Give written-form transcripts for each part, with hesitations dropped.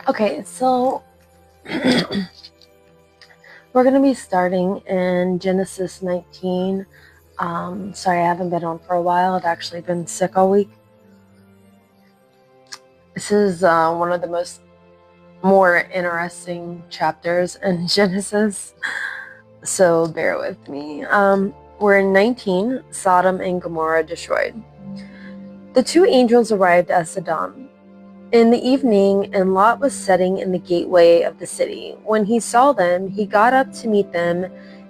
Okay, so we're going to be starting in Genesis 19. Sorry, I haven't been on for a while. I've actually been sick all week. This is one of the more interesting chapters in Genesis, so bear with me. We're in 19, Sodom and Gomorrah destroyed. The two angels arrived at Sodom in the evening, and Lot was sitting in the gateway of the city. When he saw them, he got up to meet them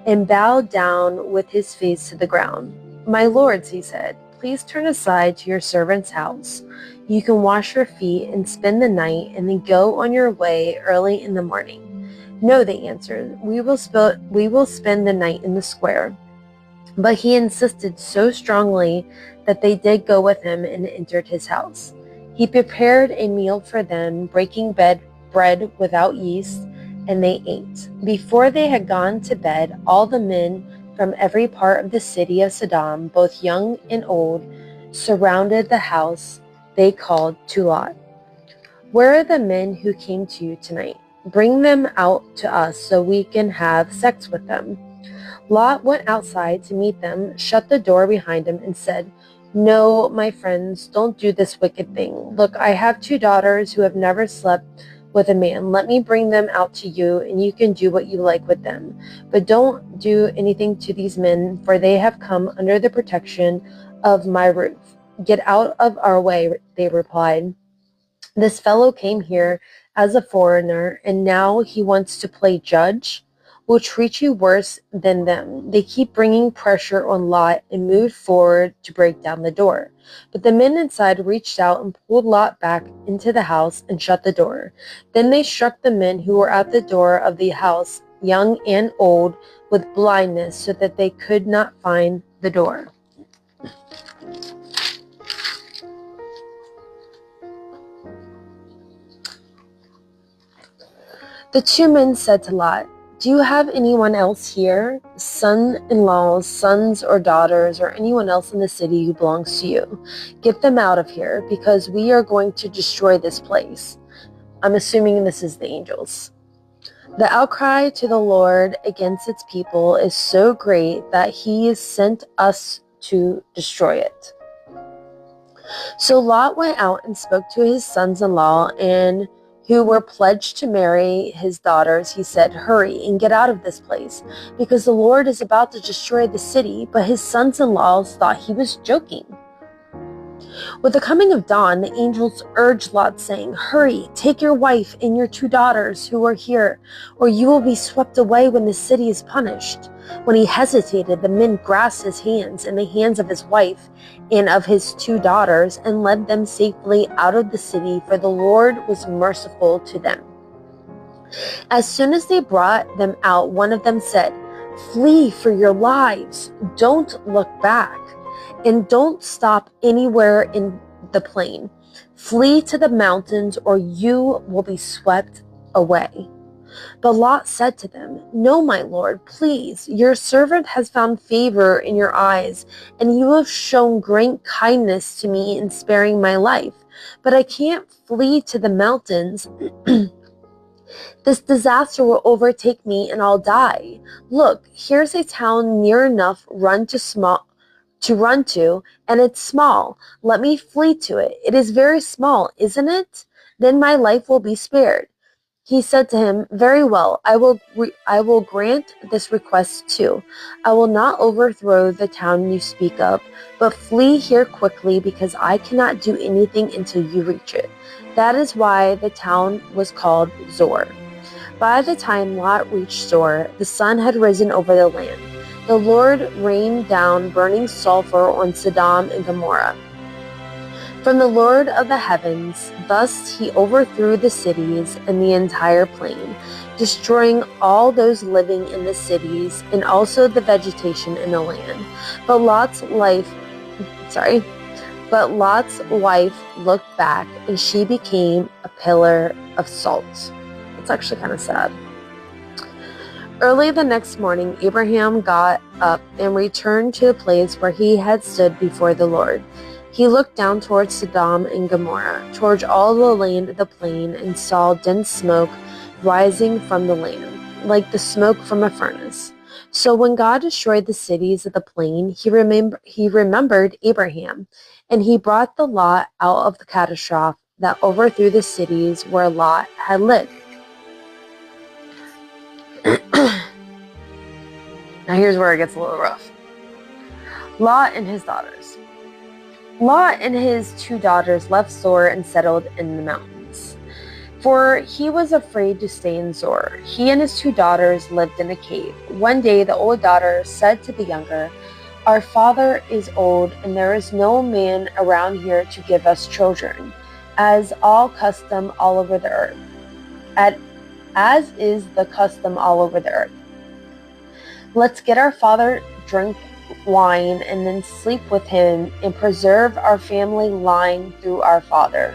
and bowed down with his face to the ground. "My lords," he said, "please turn aside to your servant's house. You can wash your feet and spend the night, and then go on your way early in the morning." "No," they answered, we will spend the night in the square." But he insisted so strongly that they did go with him and entered his house. He prepared a meal for them, breaking bread without yeast, and they ate. Before they had gone to bed, all the men from every part of the city of Sodom, both young and old, surrounded the house. They called to Lot, "Where are the men who came to you tonight? Bring them out to us so we can have sex with them." Lot went outside to meet them, shut the door behind him, and said, "No, my friends, don't do this wicked thing. Look, I have 2 daughters who have never slept with a man. Let me bring them out to you, and you can do what you like with them. But don't do anything to these men, for they have come under the protection of my roof." "Get out of our way," they replied. "This fellow came here as a foreigner, and now he wants to play judge. We'll treat you worse than them." They keep bringing pressure on Lot and moved forward to break down the door. But the men inside reached out and pulled Lot back into the house and shut the door. Then they struck the men who were at the door of the house, young and old, with blindness so that they could not find the door. The 2 men said to Lot, "Do you have anyone else here, son-in-laws, sons or daughters, or anyone else in the city who belongs to you? Get them out of here, because we are going to destroy this place." I'm assuming this is the angels. "The outcry to the Lord against its people is so great that he has sent us to destroy it." So Lot went out and spoke to his sons-in-law and who were pledged to marry his daughters. He said, "Hurry and get out of this place, because the Lord is about to destroy the city." But his sons-in-law thought he was joking. With the coming of dawn, the angels urged Lot, saying, "Hurry, take your wife and your 2 daughters who are here, or you will be swept away when the city is punished." When he hesitated, the men grasped his hands and the hands of his wife and of his 2 daughters and led them safely out of the city, for the Lord was merciful to them. As soon as they brought them out, one of them said, "Flee for your lives. Don't look back. And don't stop anywhere in the plain. Flee to the mountains, or you will be swept away." But Lot said to them, "No, my lord, please. Your servant has found favor in your eyes, and you have shown great kindness to me in sparing my life. But I can't flee to the mountains. This disaster will overtake me, and I'll die. Look, here's a town near enough to run to, and it's small. Let me flee to it. It is very small, isn't it? Then my life will be spared." He said to him, "Very well, I will grant this request too. I will not overthrow the town you speak of, but flee here quickly because I cannot do anything until you reach it." That is why the town was called Zor. By the time Lot reached Zor, the sun had risen over the land. The Lord rained down burning sulfur on Sodom and Gomorrah from the Lord of the heavens. Thus he overthrew the cities and the entire plain, destroying all those living in the cities and also the vegetation in the land. But Lot's wife looked back, and she became a pillar of salt. It's actually kind of sad. Early the next morning, Abraham got up and returned to the place where he had stood before the Lord. He looked down towards Sodom and Gomorrah, towards all the land of the plain, and saw dense smoke rising from the land, like the smoke from a furnace. So when God destroyed the cities of the plain, he remembered Abraham, and he brought the Lot out of the catastrophe that overthrew the cities where Lot had lived. Now here's where it gets a little rough. Lot and his daughters. Lot and his 2 daughters left Zor and settled in the mountains, for he was afraid to stay in Zor. He and his 2 daughters lived in a cave. One day the old daughter said to the younger, "Our father is old, and there is no man around here to give us children, as is the custom all over the earth. Let's get our father drink wine and then sleep with him and preserve our family line through our father."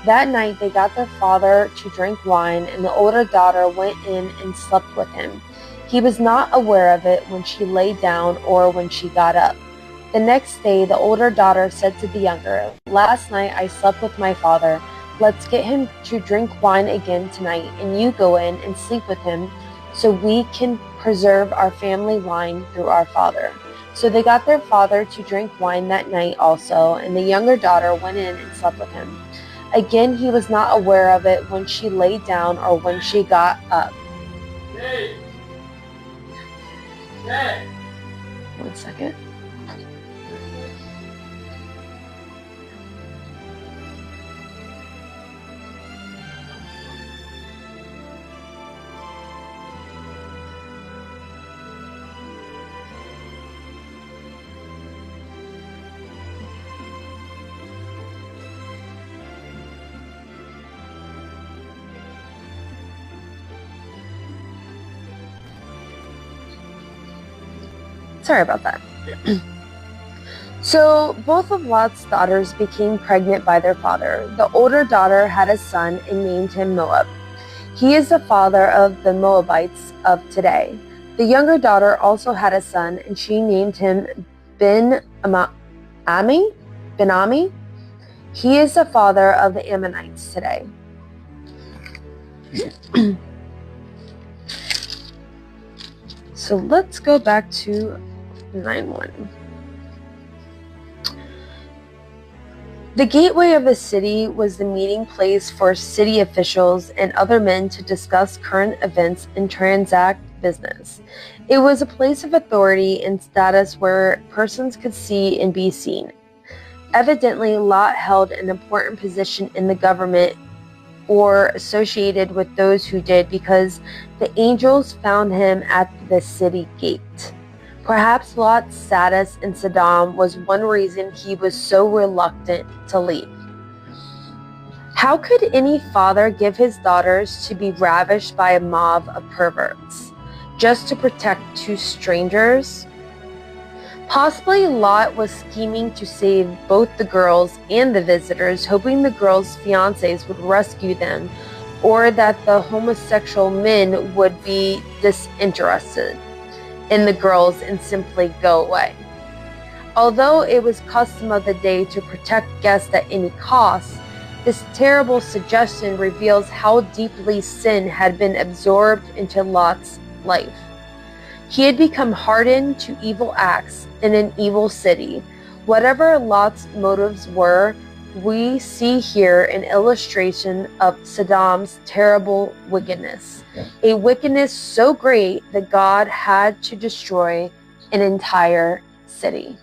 That night they got their father to drink wine, and the older daughter went in and slept with him. He was not aware of it when she lay down or when she got up. The next day the older daughter said to the younger, "Last night I slept with my father. Let's get him to drink wine again tonight, and you go in and sleep with him so we can preserve our family line through our father." So they got their father to drink wine that night also, and the younger daughter went in and slept with him. Again, he was not aware of it when she lay down or when she got up. Hey. 1 second. Sorry about that. So both of Lot's daughters became pregnant by their father. The older daughter had a son and named him Moab. He is the father of the Moabites of today. The younger daughter also had a son, and she named him Ben-Ami. He is the father of the Ammonites today. So let's go back to 9:1. The gateway of the city was the meeting place for city officials and other men to discuss current events and transact business. It was a place of authority and status where persons could see and be seen. Evidently, Lot held an important position in the government or associated with those who did, because the angels found him at the city gate. Perhaps Lot's status in Sodom was one reason he was so reluctant to leave. How could any father give his daughters to be ravished by a mob of perverts just to protect 2 strangers? Possibly Lot was scheming to save both the girls and the visitors, hoping the girls' fiancés would rescue them, or that the homosexual men would be disinterested in the girls and simply go away. Although it was custom of the day to protect guests at any cost, this terrible suggestion reveals how deeply sin had been absorbed into Lot's life. He had become hardened to evil acts in an evil city. Whatever Lot's motives were, we see here an illustration of Saddam's terrible wickedness, a wickedness so great that God had to destroy an entire city.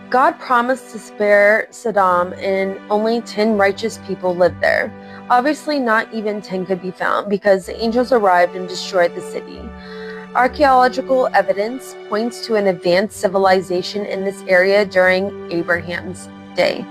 God promised to spare Saddam, and only 10 righteous people lived there. Obviously, not even 10 could be found because the angels arrived and destroyed the city. Archaeological evidence points to an advanced civilization in this area during Abraham's day.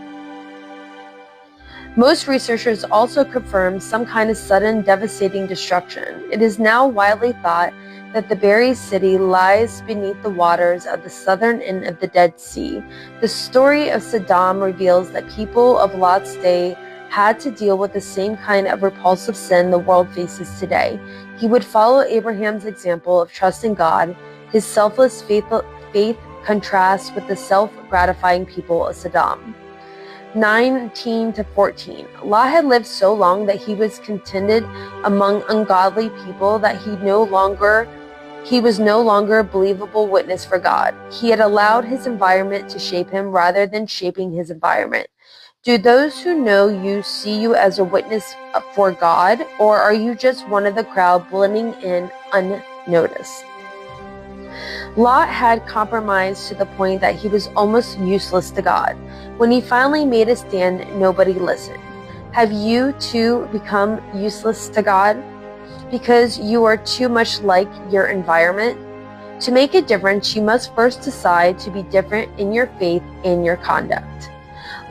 Most researchers also confirm some kind of sudden, devastating destruction. It is now widely thought that the buried city lies beneath the waters of the southern end of the Dead Sea. The story of Saddam reveals that people of Lot's day had to deal with the same kind of repulsive sin the world faces today. He would follow Abraham's example of trusting God. His selfless faith contrasts with the self-gratifying people of Saddam. 19 to 14. Lot had lived so long that he was contented among ungodly people that he was no longer a believable witness for God. He had allowed his environment to shape him rather than shaping his environment. Do those who know you see you as a witness for God, or are you just one of the crowd blending in unnoticed? Lot had compromised to the point that he was almost useless to God. When he finally made a stand, nobody listened. Have you too become useless to God because you are too much like your environment? To make a difference, you must first decide to be different in your faith and your conduct.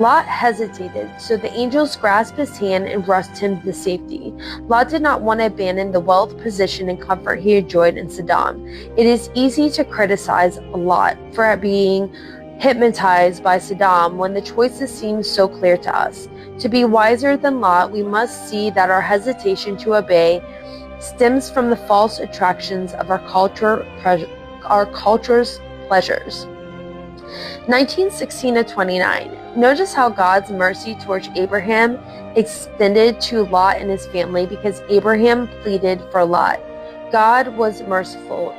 Lot hesitated, so the angels grasped his hand and rushed him to safety. Lot did not want to abandon the wealth, position, and comfort he enjoyed in Saddam. It is easy to criticize Lot for being hypnotized by Saddam when the choices seem so clear to us. To be wiser than Lot, we must see that our hesitation to obey stems from the false attractions of our culture's pleasures. 1916 to 29. Notice how God's mercy towards Abraham extended to Lot and his family because Abraham pleaded for Lot. God was merciful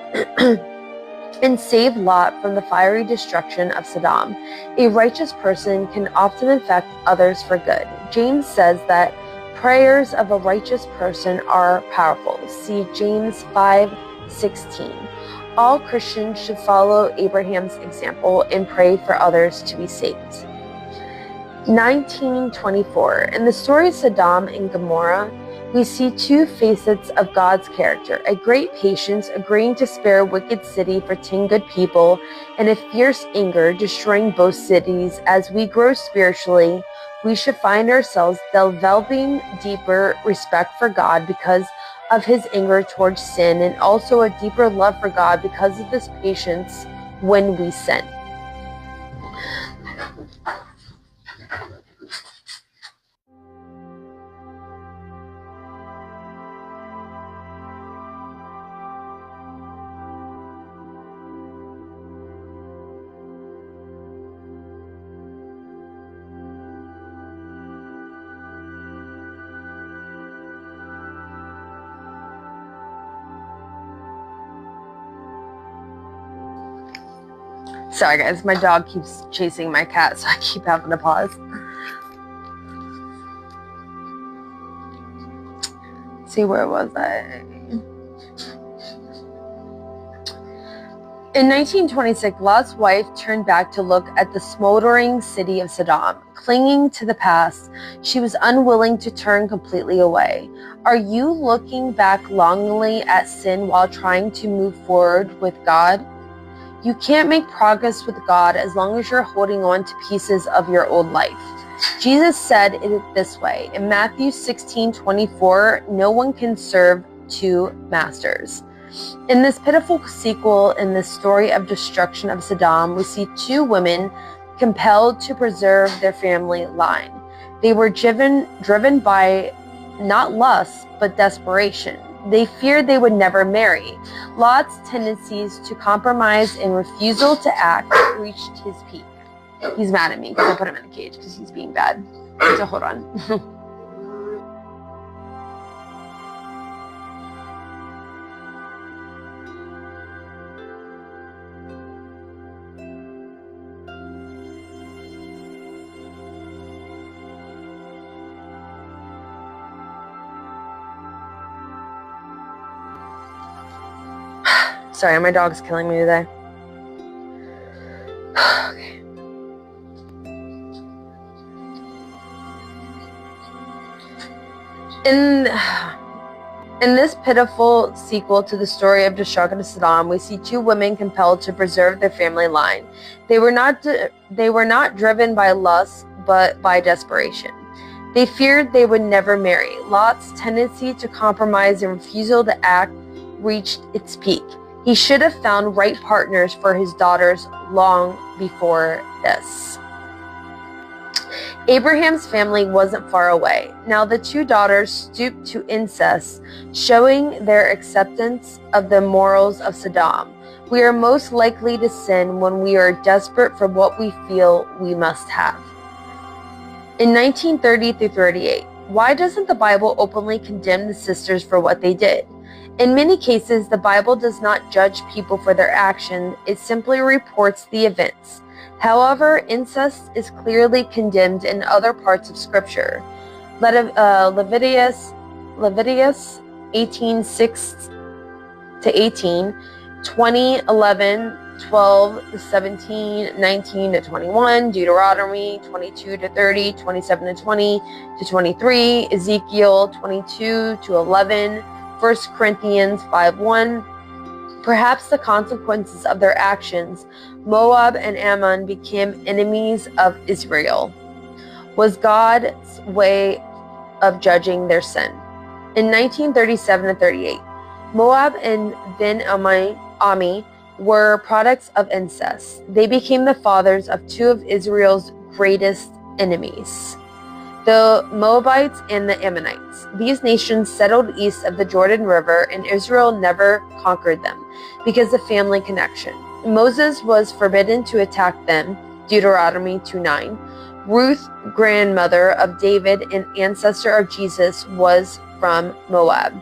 and saved Lot from the fiery destruction of Saddam. A righteous person can often affect others for good. James says that prayers of a righteous person are powerful. See James 5:16. All Christians should follow Abraham's example and pray for others to be saved. 1924. In the story of Sodom and Gomorrah, we see two facets of God's character: a great patience, agreeing to spare a wicked city for 10 good people, and a fierce anger, destroying both cities. As we grow spiritually, we should find ourselves developing deeper respect for God because of his anger towards sin, and also a deeper love for God because of his patience when we sin. Sorry guys, my dog keeps chasing my cat, so I keep having to pause. See, where was I? In 1926, Lot's wife turned back to look at the smoldering city of Saddam. Clinging to the past, she was unwilling to turn completely away. Are you looking back longingly at sin while trying to move forward with God? You can't make progress with God as long as you're holding on to pieces of your old life. Jesus said it this way in Matthew 16:24, no one can serve two masters. In this pitiful sequel in the story of destruction of Saddam, we see two women compelled to preserve their family line. They were driven by not lust, but desperation. They feared they would never marry. Lot's tendencies to compromise and refusal to act reached his peak. He's mad at me because I put him in a cage because he's being bad. So hold on. Sorry, my dog's killing me today. Okay. In this pitiful sequel to the story of destruction of Saddam, we see two women compelled to preserve their family line. They were not driven by lust, but by desperation. They feared they would never marry. Lot's tendency to compromise and refusal to act reached its peak. He should have found right partners for his daughters long before this. Abraham's family wasn't far away. Now the two daughters stooped to incest, showing their acceptance of the morals of Saddam. We are most likely to sin when we are desperate for what we feel we must have. In 1930 through 38, why doesn't the Bible openly condemn the sisters for what they did? In many cases, the Bible does not judge people for their actions, it simply reports the events. However, incest is clearly condemned in other parts of Scripture. Leviticus 18:6-18, 20:11, 12-17, 19-21, Deuteronomy 22-30, 27-20-23, Ezekiel 22-11, 1 Corinthians 5:1. Perhaps the consequences of their actions, Moab and Ammon became enemies of Israel, was God's way of judging their sin. In 1937-38, Moab and Ben-Ammi were products of incest. They became the fathers of two of Israel's greatest enemies, the Moabites and the Ammonites. These nations settled east of the Jordan River, and Israel never conquered them because of family connection. Moses was forbidden to attack them, Deuteronomy 2:9. Ruth, grandmother of David and ancestor of Jesus, was from Moab.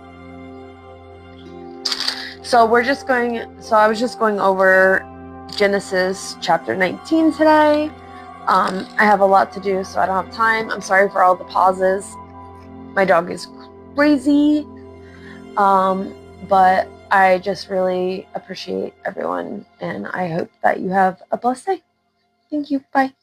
So I was just going over Genesis chapter 19 today. I have a lot to do, so I don't have time. I'm sorry for all the pauses. My dog is crazy. But I just really appreciate everyone, and I hope that you have a blessed day. Thank you. Bye.